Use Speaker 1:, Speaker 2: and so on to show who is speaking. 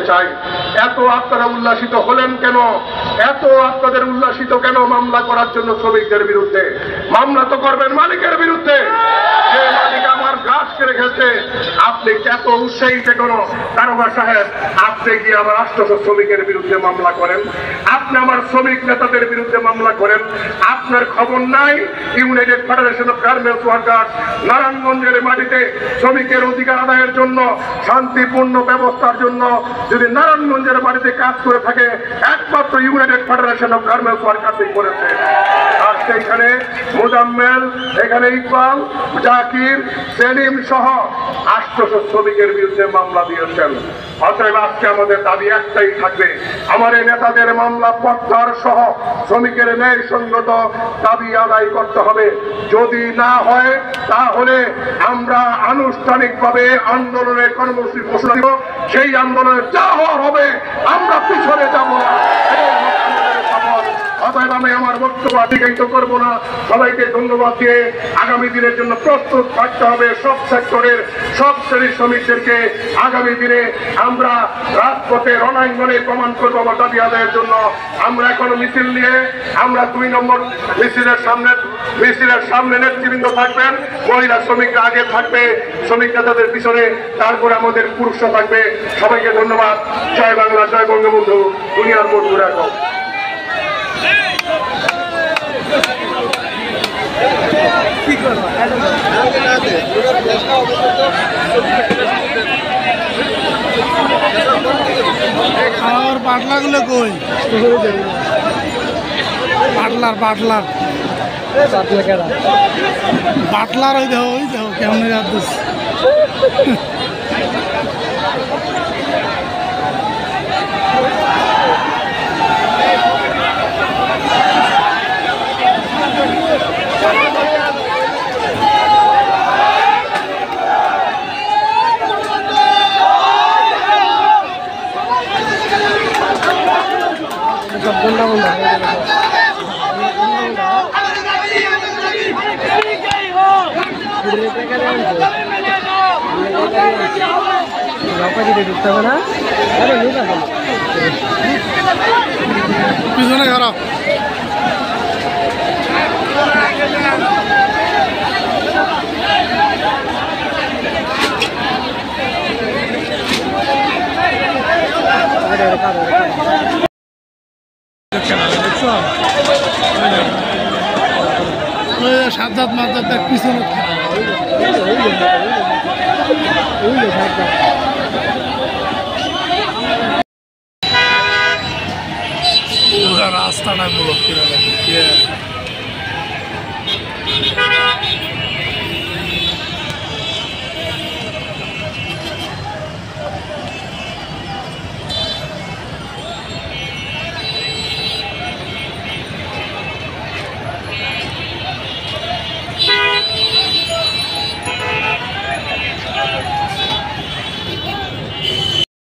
Speaker 1: চাই। এত আপনারা উল্লাসিত হলেন কেন? এত আপনাদের উল্লাসিত কেন মামলা করার জন্য? শ্রমিকদের বিরুদ্ধে মামলা তো করবেন মালিকের বিরুদ্ধে। যে মালিক আমার ঘাস কেড়ে খেলছে, আপনি এত উৎসাহিত কেন? দারোগা সাহেব, আপনি কি আমার 800 শ্রমিকের বিরুদ্ধে মামলা করেন? আপনি আমার শ্রমিক নেতাদের বিরুদ্ধে মামলা করেন। আপনার খবর নাই United federation of garments workers নারায়ণগঞ্জের মাটিতে শ্রমিকের অধিকার আদায়ের জন্য, শান্তিপূর্ণ ব্যবস্থার জন্য যদি নারায়ণগঞ্জের মাটিতে কাজ করে থাকে, একমাত্র ইউনাইটেড ফেডারেশন অফ গার্মেন্টস ওয়ার্কার্সই করেছে। আর সেইখানে মোজাম্মেল, এখানে ইকবাল, জাকির, সেলিম সহ 800 শ্রমিকের বিরুদ্ধে মামলা দিয়েছেন। অতএব আজকে আমাদের দাবি একটাই থাকবে, আমার এই নেতাদের মামলা প্রত্যাহার সহ শ্রমিকের ন্যায়সঙ্গত দাবি আদায় করতে হবে। যদি না হয় তাহলে আমরা আনুষ্ঠানিকভাবে আন্দোলনের কর্মসূচি ঘোষণা দিব। সেই আন্দোলনে যা হওয়ার হবে আমরা পিছনে যাব না। অতএব আমি আমার বক্তব্য অতিবাহিত করব না। সবাইকে ধন্যবাদ দিয়ে আগামী দিনের জন্য প্রস্তুত থাকতে হবে সব সেক্টরের সব শ্রেণীর শ্রমিকদেরকে। আগামী দিনে আমরা রাজপথে রণাঙ্গনে প্রমাণ করবো আমার দাবি আদায়ের জন্য। আমরা এখনো মিছিল নিয়ে আমরা 2 নম্বর মিছিলের সামনে নেতৃবৃন্দ থাকবেন, মহিলা শ্রমিকরা আগে থাকবে, শ্রমিক নেতাদের পিছনে, তারপরে আমাদের পুরুষরা থাকবে। সবাইকে ধন্যবাদ। জয় বাংলা, জয় বঙ্গবন্ধু, দুনিয়ার মোট ঘুরে রাখো।
Speaker 2: আমার পাটলা গুলো কই? পাটলার ওই দেখো কেমন যাচ্ছিস। পিছনে খারাপ সাত মাত্র পিছনে রাস্তাটা ব্লক করে